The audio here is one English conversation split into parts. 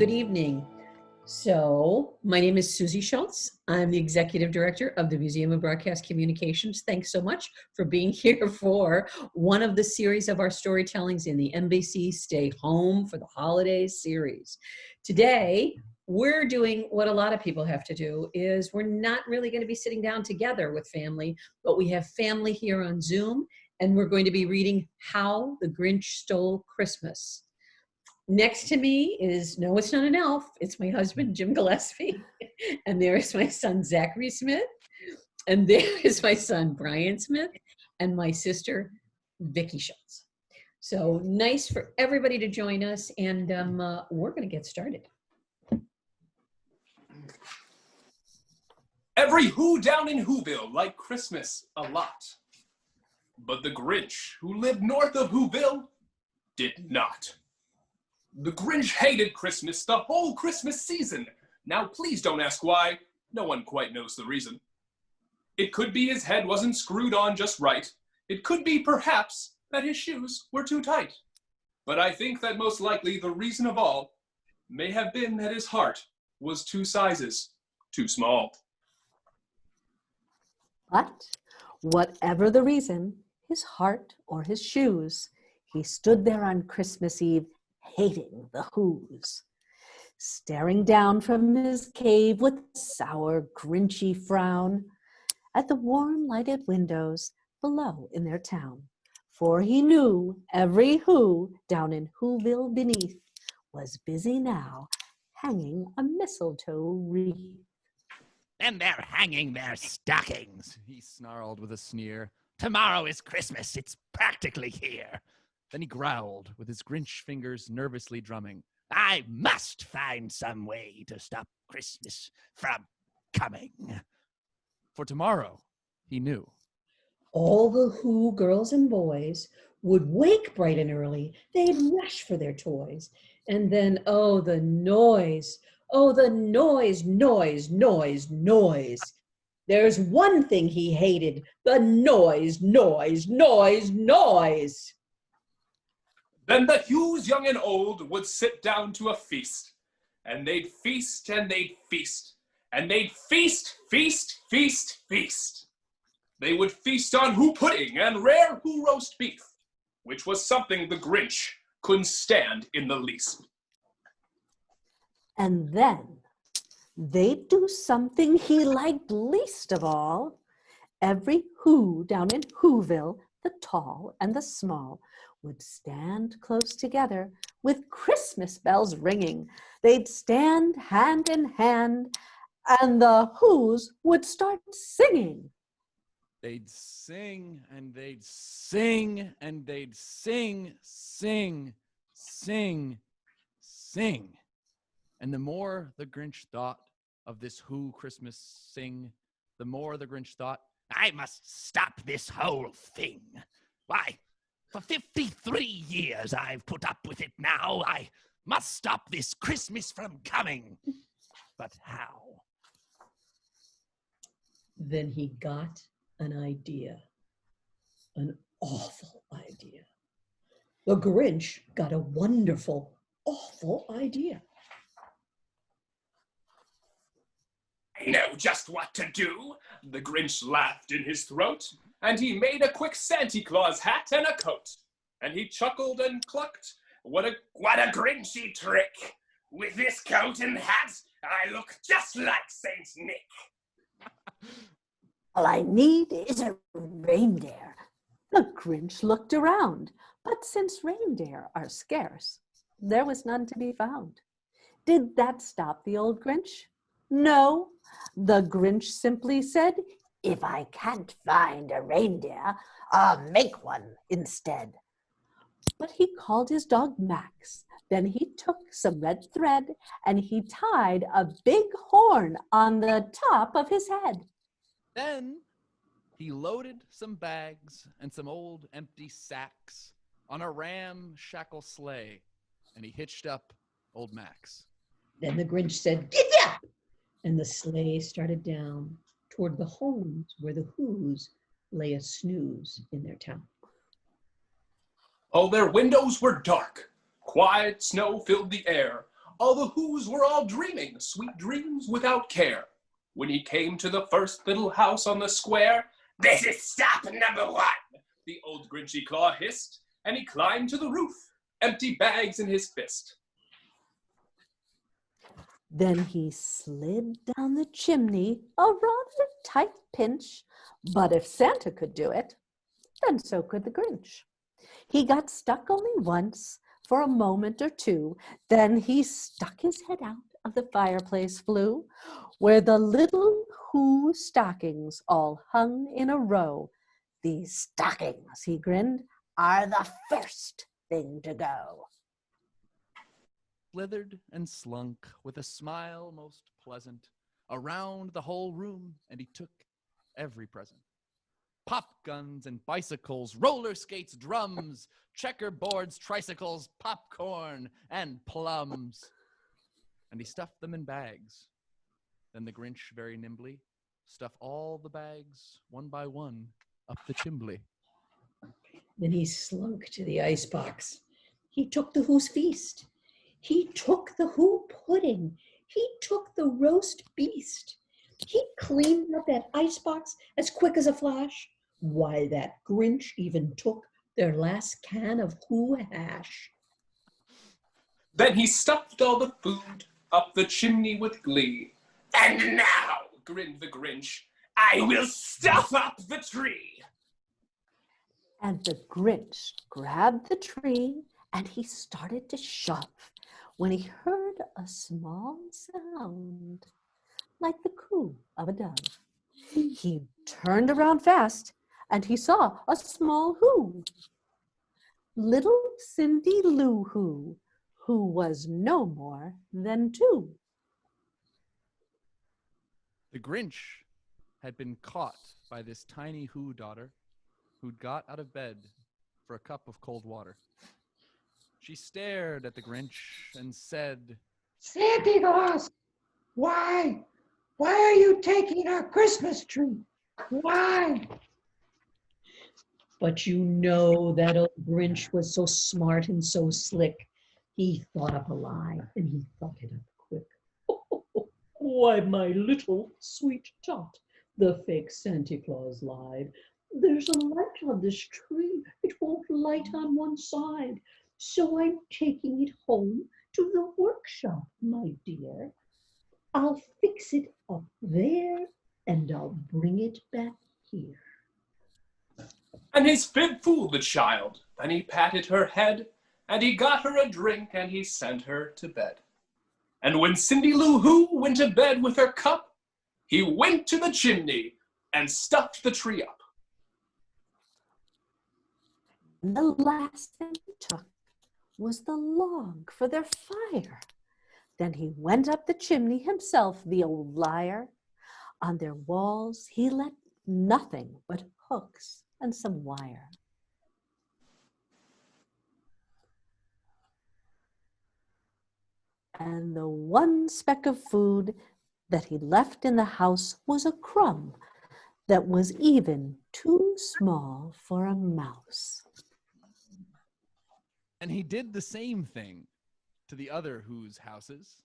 good evening. So, my name is Susie Shfth. I'm the Executive Director of the Museum of Broadcast Communications. Thanks so much for being here for one of the series of our storytellings in the NBC Stay Home for the Holidays series. Today, we're doing what a lot of people have to do is we're not really going to be sitting down together with family, but we have family here on Zoom, and we're going to be reading How the Grinch Stole Christmas. Next to me is, no, it's not an elf. It's my husband, Jim Gillespie. And there is my son, Zachary Smith. And there is my son, Brian Smith. And my sister, Vicki Schultz. So nice for everybody to join us. And we're going to get started. Every Who down in Whoville liked Christmas a lot. But the Grinch, who lived north of Whoville, did not. The Grinch hated Christmas the whole Christmas season. Now please don't ask why. No one quite knows the reason. It could be his head wasn't screwed on just right. It could be, perhaps, that his shoes were too tight. But I think that most likely the reason of all may have been that his heart was 2 sizes too small. But whatever the reason, his heart or his shoes, he stood there on Christmas Eve hating the Whos, staring down from his cave with a sour, grinchy frown at the warm lighted windows below in their town. For he knew every Who down in Whoville beneath was busy now hanging a mistletoe wreath. And they're hanging their stockings, he snarled with a sneer. Tomorrow is Christmas, it's practically here. Then he growled, with his Grinch fingers nervously drumming. I must find some way to stop Christmas from coming. For tomorrow, he knew. All the Who girls and boys would wake bright and early. They'd rush for their toys. And then, oh, the noise. Oh, the noise, noise, noise, noise. There's one thing he hated, the noise, noise, noise, noise. Then the Whos, young and old, would sit down to a feast. And they'd feast, and they'd feast. And they'd feast, feast, feast, feast. They would feast on Who pudding and rare Who roast beef, which was something the Grinch couldn't stand in the least. And then they'd do something he liked least of all. Every Who down in Whoville, the tall and the small, would stand close together with Christmas bells ringing. They'd stand hand in hand, and the Whos would start singing. They'd sing, and they'd sing, and they'd sing, sing, sing, sing. And the more the Grinch thought of this Who Christmas sing, the more the Grinch thought, I must stop this whole thing. Why, for 53 years I've put up with it now. I must stop this Christmas from coming. But how? Then he got an idea, an awful idea. The Grinch got a wonderful, awful idea. I know just what to do, the Grinch laughed in his throat, and he made a quick Santa Claus hat and a coat. And he chuckled and clucked, what a Grinchy trick! With this coat and hat, I look just like Saint Nick. All I need is a reindeer. The Grinch looked around, but since reindeer are scarce, there was none to be found. Did that stop the old Grinch? No, the Grinch simply said, if I can't find a reindeer, I'll make one instead. But he called his dog Max. Then he took some red thread and he tied a big horn on the top of his head. Then he loaded some bags and some old empty sacks on a ramshackle sleigh, and he hitched up old Max. Then the Grinch said, "Giddy up!" And the sleigh started down toward the homes where the Whos lay a snooze in their town. All their windows were dark. Quiet snow filled the air. All the Whos were all dreaming sweet dreams without care. When he came to the first little house on the square, "This is stop number one," the old Grinchy Claw hissed, and he climbed to the roof, empty bags in his fist. Then he slid down the chimney, a rather tight pinch, but if Santa could do it, then so could the Grinch. He got stuck only once, for a moment or two, then he stuck his head out of the fireplace flue, where the little Who stockings all hung in a row. "These stockings," he grinned, "are the first thing to go." Slithered and slunk with a smile most pleasant around the whole room, and he took every present. Pop guns and bicycles, roller skates, drums, checkerboards, tricycles, popcorn, and plums. And he stuffed them in bags. Then the Grinch very nimbly stuffed all the bags, one by one, up the chimbley. Then he slunk to the icebox. He took the Who's feast. He took the Who pudding. He took the roast beast. He cleaned up that icebox as quick as a flash. Why, that Grinch even took their last can of Who hash. Then he stuffed all the food up the chimney with glee. "And now," grinned the Grinch, "I will stuff up the tree." And the Grinch grabbed the tree and he started to shove when he heard a small sound like the coo of a dove. He turned around fast and he saw a small Who. Little Cindy Lou who was no more than two. The Grinch had been caught by this tiny Who daughter who'd got out of bed for a cup of cold water. She stared at the Grinch and said, "Santa Claus, why? Why are you taking our Christmas tree? Why?" But you know that old Grinch was so smart and so slick. He thought up a lie, and he thought it up quick. "Why, my little sweet tot," the fake Santa Claus lied, "there's a light on this tree. It won't light on one side. So I'm taking it home to the workshop, my dear. I'll fix it up there, and I'll bring it back here." And his fib fooled the child. Then he patted her head, and he got her a drink, and he sent her to bed. And when Cindy Lou Who went to bed with her cup, he went to the chimney and stuffed the tree up. And the last thing he took was the log for their fire. Then he went up the chimney himself, the old liar. On their walls he left nothing but hooks and some wire. And the one speck of food that he left in the house was a crumb that was even too small for a mouse. and he did the same thing to the other Who's houses.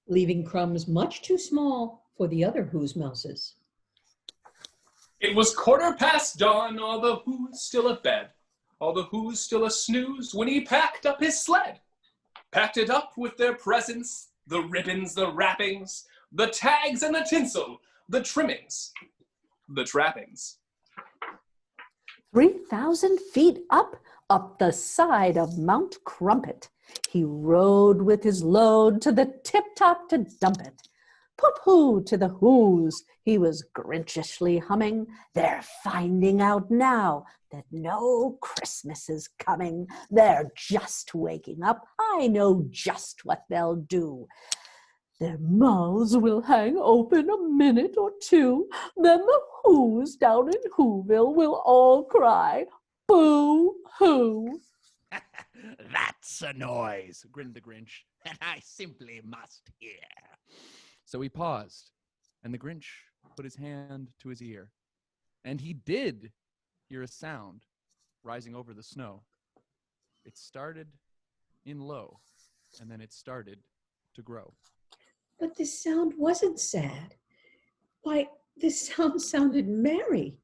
Leaving crumbs much too small for the other Who's mouses. It was dawn, all the Who's still abed, all the Who's still a snooze, when he packed up his sled. Packed it up with their presents, the ribbons, the wrappings, the tags and the tinsel, the trimmings, the trappings. 3,000 feet up the side of Mount Crumpet, he rode with his load to the tip-top to dump it. Poop-hoo to the Who's, he was grinchishly humming. They're finding out now that no Christmas is coming. They're just waking up. I know just what they'll do. Their mouths will hang open a minute or two. Then the Who's down in Whoville will all cry, boo-hoo. That's a noise, grinned the Grinch, and I simply must hear. So he paused, and the Grinch put his hand to his ear, and he did hear a sound rising over the snow. It started in low, and then it started to grow. But this sound wasn't sad. Why, this sound sounded merry.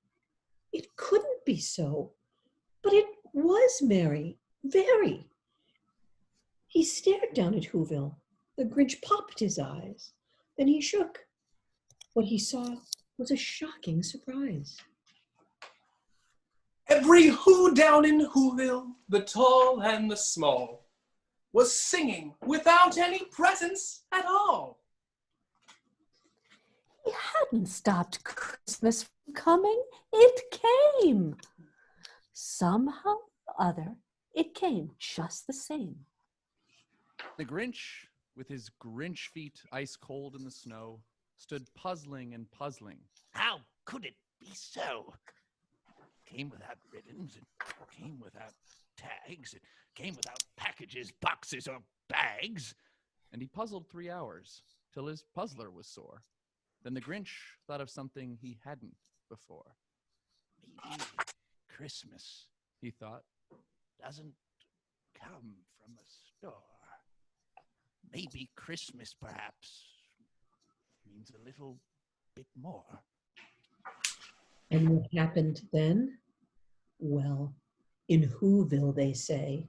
It couldn't be so, but it was merry, very. He stared down at Whoville. The Grinch popped his eyes. Then he shook. What he saw was a shocking surprise. Every Who down in Whoville, the tall and the small, was singing without any presents at all. He hadn't stopped Christmas from coming. It came. Somehow or other, it came just the same. The Grinch, with his Grinch feet ice cold in the snow, stood puzzling and puzzling. How could it be so? Came without ribbons, it came without tags, it came without packages, boxes, or bags. And he puzzled 3 hours, till his puzzler was sore. Then the Grinch thought of something he hadn't before. Maybe Christmas He thought, doesn't come from a store. Maybe Christmas, perhaps, means a little bit more. And what happened then? Well, in Whoville, they say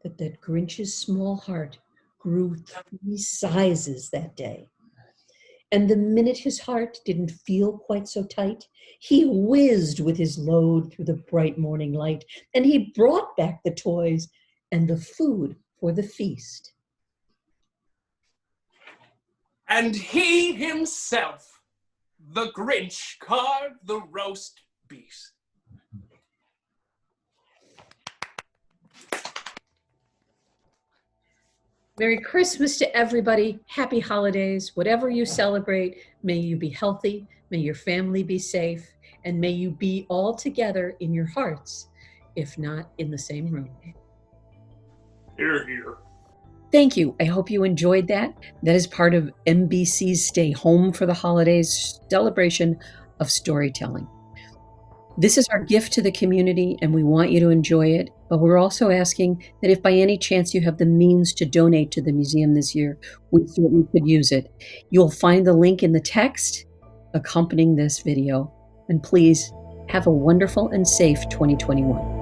that Grinch's small heart grew 3 sizes that day. And the minute his heart didn't feel quite so tight, he whizzed with his load through the bright morning light, and he brought back the toys and the food for the feast. And he himself, the Grinch, carved the roast beast. Merry Christmas to everybody. Happy holidays. Whatever you celebrate, may you be healthy, may your family be safe, and may you be all together in your hearts, if not in the same room. Hear, hear. Thank you. I hope you enjoyed that. That is part of MBC's Stay Home for the Holidays celebration of storytelling. This is our gift to the community, and we want you to enjoy it. But we're also asking that if by any chance you have the means to donate to the museum this year, we certainly could use it. You'll find the link in the text accompanying this video. And please have a wonderful and safe 2021.